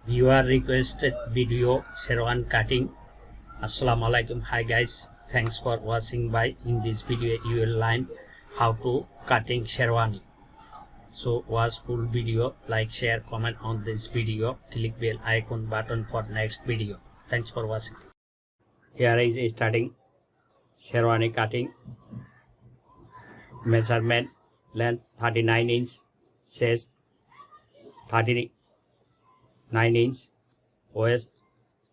Viewer requested video Sherwani cutting. Assalamualaikum. Hi guys, thanks for watching. By in this video you will learn how to cutting Sherwani. So watch full video, like, share, comment on this video, click bell icon button for next video. Thanks for watching. Here is a starting Sherwani cutting. Measurement: length 39 inch, chest 39 inch, waist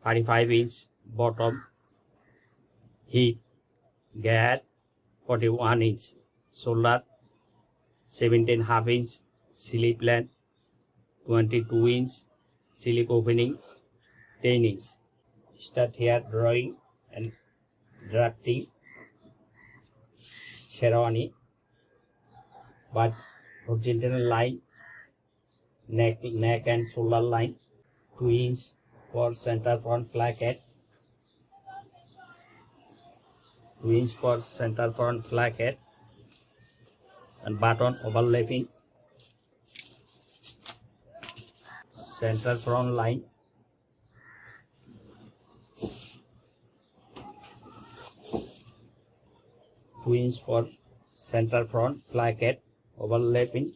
35 inch, bottom hip gap 41 inch, shoulder 17.5 inch, slip length 22 inch, slip opening 10 inch. Start here drawing and drafting Sherwani, but horizontal line, neck and shoulder line 2 inch for center front placket, 2 inch for center front placket, and button overlapping center front line, two inch for center front placket, overlapping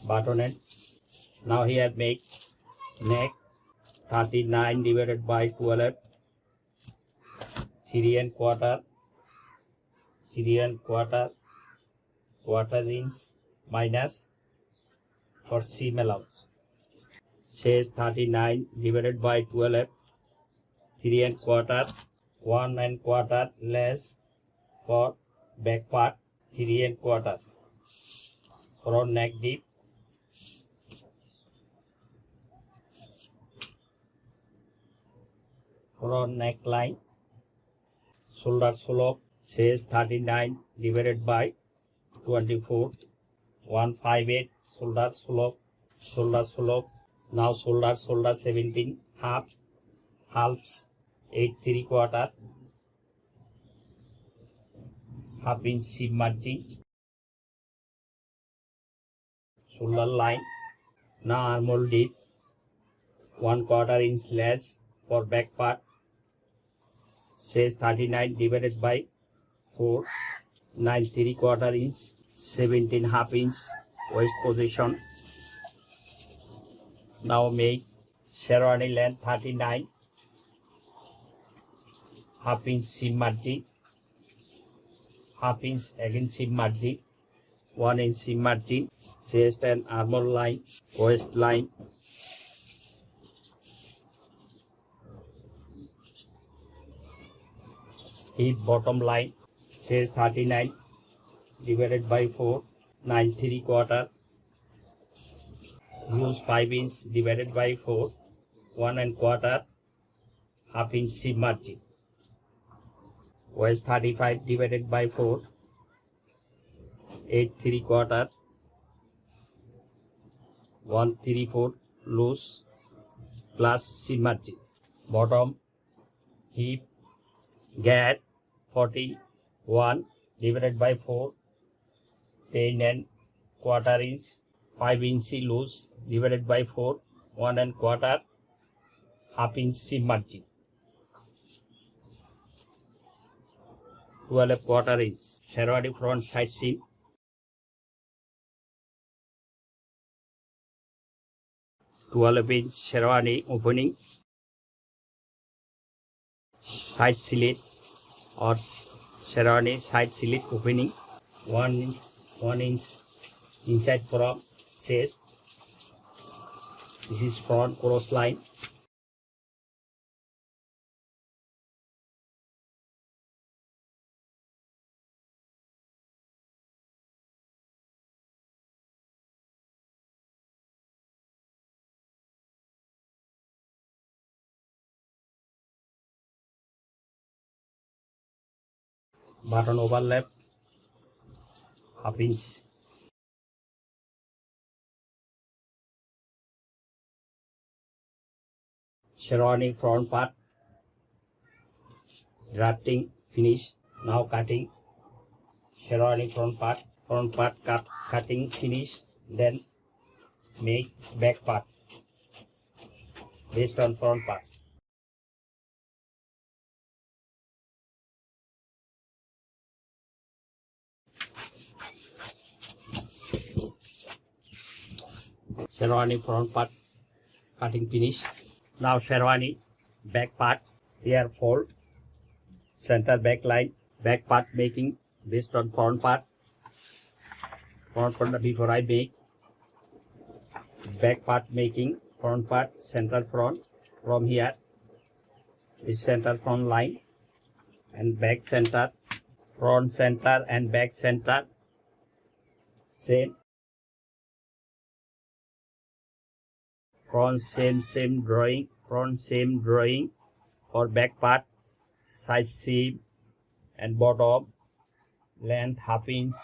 buttonette. Now here make neck 39 divided by 12, 3¼ inch minus for seam allowance. Says 39 divided by 12, 3¼ 1¼ less for back part, 3¼ front neck deep, front neckline. Shoulder slope says 39 divided by 24, 158 shoulder slope. Now shoulder 17 halves 8¾ half inch seam margin, shoulder line. Now armhole deep 1/4 inch less for back part, says 39 divided by 4, 9¾ inch, 17.5 inch waist position. Now make Sherwani length 39, half inch seam margin, half inch again seam margin, 1 inch seam margin, chest and armhole line, waist line, hip bottom line, says 39 divided by 4, 9¾ use 5 inch divided by 4, 1¼ half inch seam margin, waist 35 divided by 4, 8¾ 1/3/4 loose plus seam margin. Bottom hip gap 41 divided by 4, 10¼ inch, 5 inch loose divided by 4, 1¼ half inch seam margin, 12¼ inch. Sherwani front side seam, (12" Sherwani opening, side slit or Sherwani side slit opening, 1 inch inside from chest. This is front cross line. Button overlap half inch. Sherwani front part drafting finish. Now cutting Sherwani front part cutting finish, then make back part. based on front part. Sherwani front part cutting finish. Now Sherwani back part. Here fold, center back line, back part making based on front part. Front part before I make, back part making front part, center front. From here is center front line and back center, front center and back center same. Front same drawing, front same drawing for back part, size seam and bottom, length half inch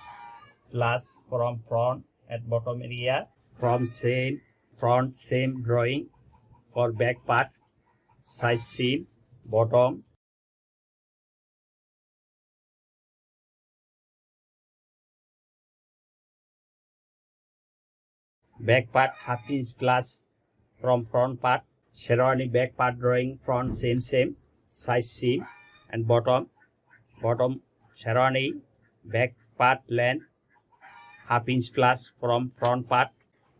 plus from front at bottom area. From same front same drawing for back part, size seam, bottom, back part half inch plus from front part. Sherwani back part drawing front same size seam and bottom Sherwani back part length half inch plus from front part,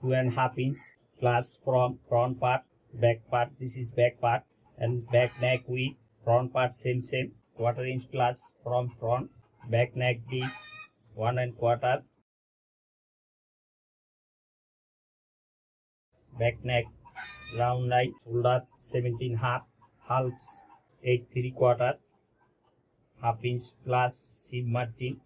2.5 inch plus from front part, back part. This is back part and back neck width front part same 1/4 inch plus from front, back neck deep 1 1/4, back neck round line, shoulder 17.5, halves 8 3/4, half inch plus seam margin,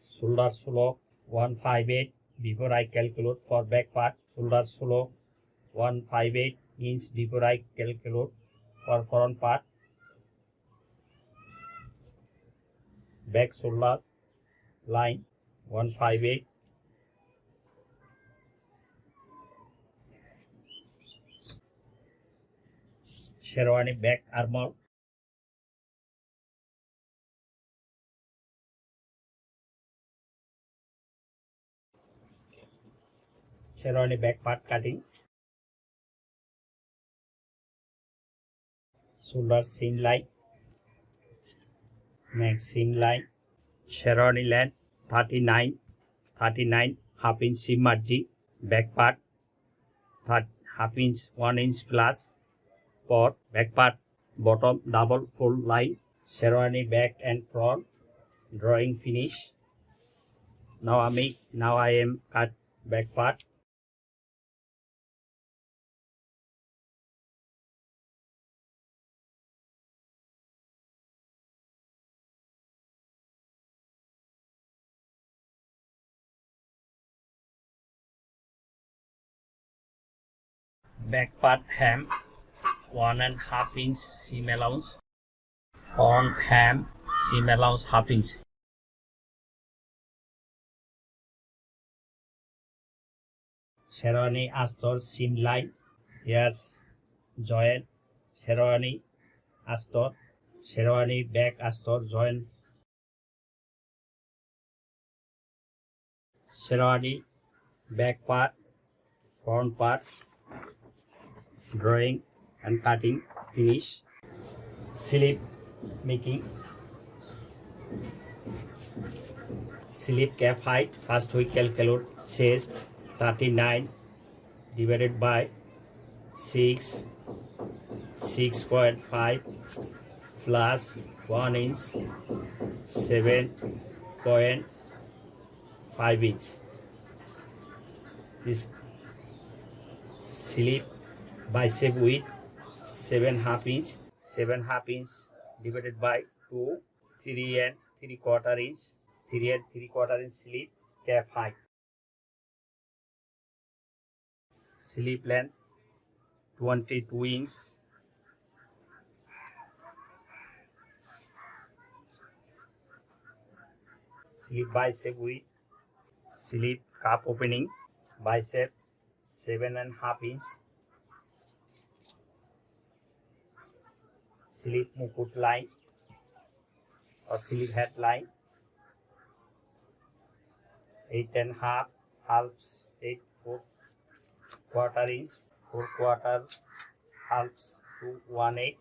shoulder slope 158. Before I calculate for back part, shoulder slope 158 inch before I calculate for front part. Back shoulder line 158. Sherwani back armor. Sherwani back part cutting. Shoulder seam line, neck seam line. Sherwani length 39 half inch seam margin. Back part half inch 1 inch plus for back part, bottom double full line. Sherwani back and front drawing finish. Now I am cut back part. Back part hem 1.5 inch seam allowance. Front hem seam allowance half inch. Sherwani Astor seam line. Yes, join Sherwani Astor. Sherwani back Astor join. Sherwani back part, front part drawing and cutting finish. Slip making. Slip cap height. First we calculate chest 39 divided by 6.5 plus 1 inch 7.5 inch. This slip bicep width 7.5 inch. 7.5 inch divided by 2, 3 3/4 inch. 3 3/4 inch slip cap height. Slip length 22 inch. Slip bicep width. Slip cup opening bicep 7.5 inch. Slip mukut line or slip head line 8.5, halves 8 4/4 inch, 4/4 halves to 1/8,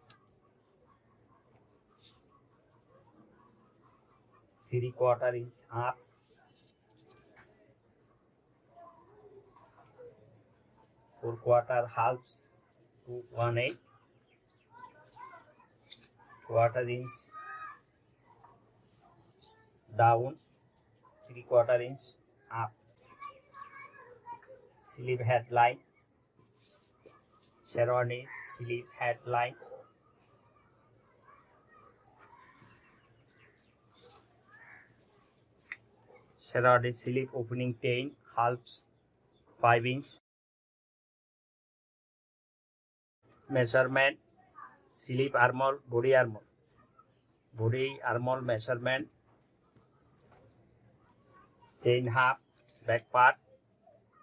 3/4 inch up, 4/4 halves to 1/8, 1/4 inch down, 3/4 inch up. Sleeve headline, Sherwani sleeve headline, Sherwani sleeve opening 10 halves 5 inch. Measurement, sleeve armhole, body armhole measurement 10.5, back part,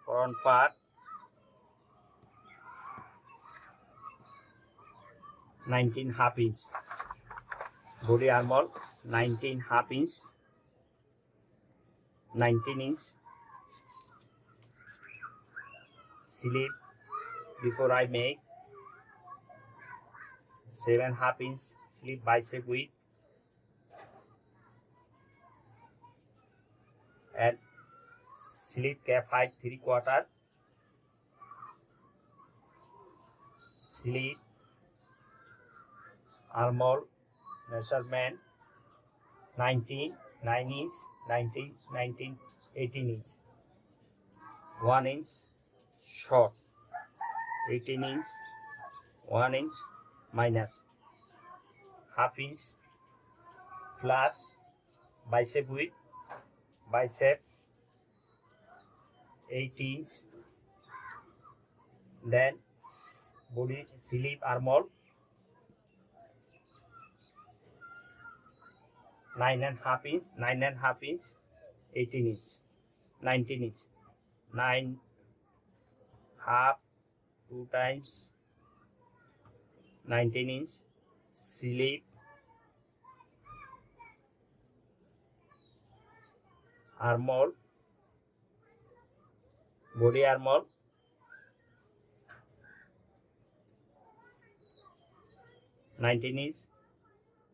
front part 19.5 inch, body armhole 19.5 inch, 19 inch. Sleeve before I make 7.5 inch sleeve bicep width and sleeve cap height 3/4. Sleeve armhole measurement 19, 9 inch, 19, 19, 18 inch, 1 inch short, 18 inch, 1 inch minus, half inch plus bicep width, bicep 8 inch, then body sleeve armhole 9.5 inch, 9.5 inch, 18 inch, 19 inch, 9 half 2 times 19 inch. Sleeve armhole, body armhole 19 inch,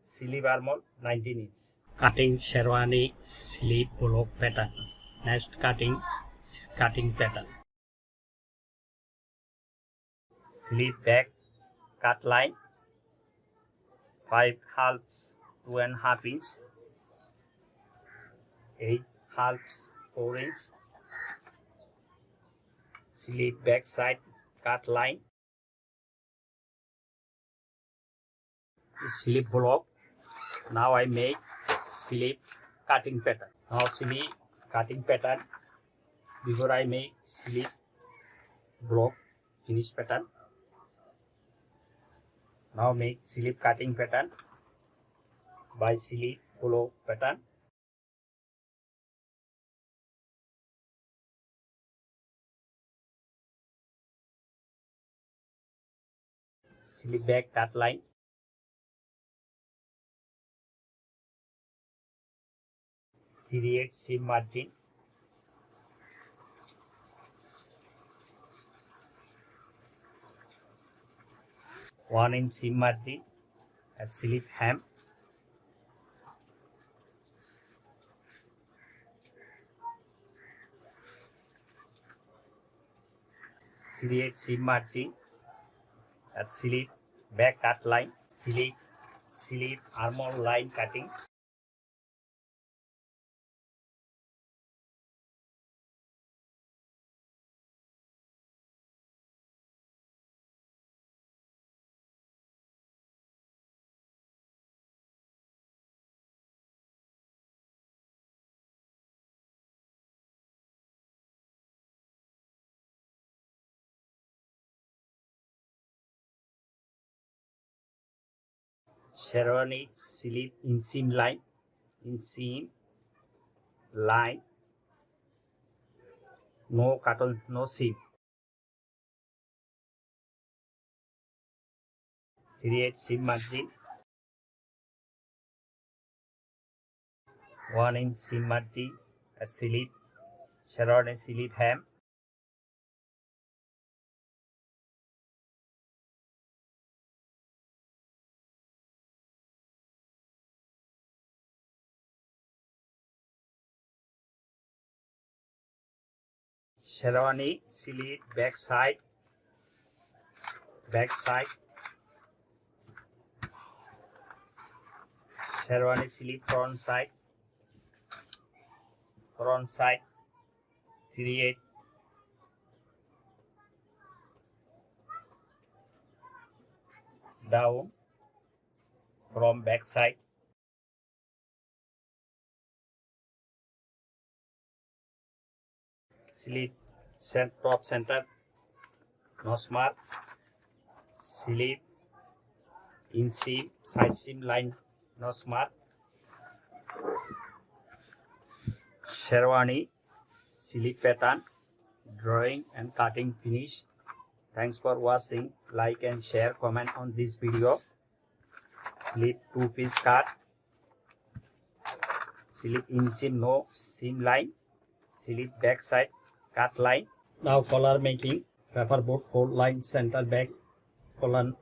sleeve armhole 19 inch. Cutting Sherwani sleeve block pattern. Next cutting pattern. Sleeve back cut line 5 halves 2.5 inch, 8 halves 4 inch. Sleeve back side cut line, sleeve block. Now I make sleeve cutting pattern. Now sleeve cutting pattern. Before I make sleeve block finish pattern. Now make sleeve cutting pattern by sleeve block pattern. Sleeve back cut line, create seam margin, one inch seam margin at sleeve hem, create seam margin at sleeve back cut line, sleeve armhole line cutting, Sherwani sleeve inseam line, no cotton, no seam. Create seam margin, 1 inch seam margin at sleeve, Sherwani sleeve hem, Sherwani sleeve back side, Sherwani sleeve front side, 3/8, down from back side, sleeve top center, nose mark, sleeve inseam, side seam line, nose mark. Sherwani sleeve pattern, drawing and cutting finish. Thanks for watching. Like and share, comment on this video. Sleeve 2-piece cut, sleeve inseam no seam line, sleeve back side cut line. Now collar making. Paper board fold line center back, collar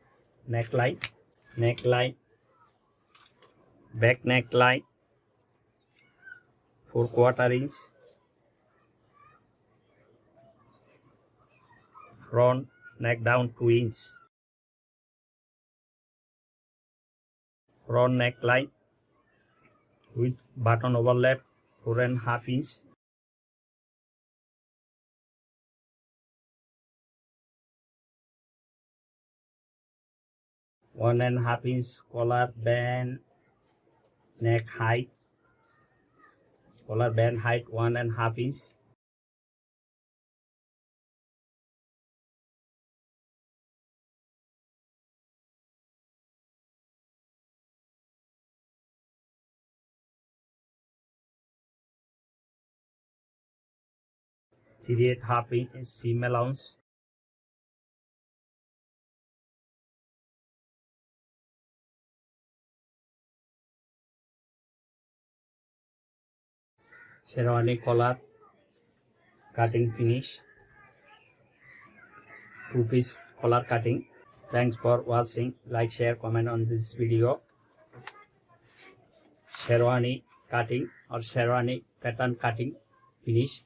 neckline, back neckline, 4/4 inch, front neck down 2 inch, front neckline with button overlap 4.5 inch, one and a half inch collar band neck height, collar band height 1.5 inch, create half inch seam allowance, Sherwani collar cutting finish, 2-piece collar cutting. Thanks for watching. Like, share, comment on this video. Sherwani cutting or Sherwani pattern cutting finish.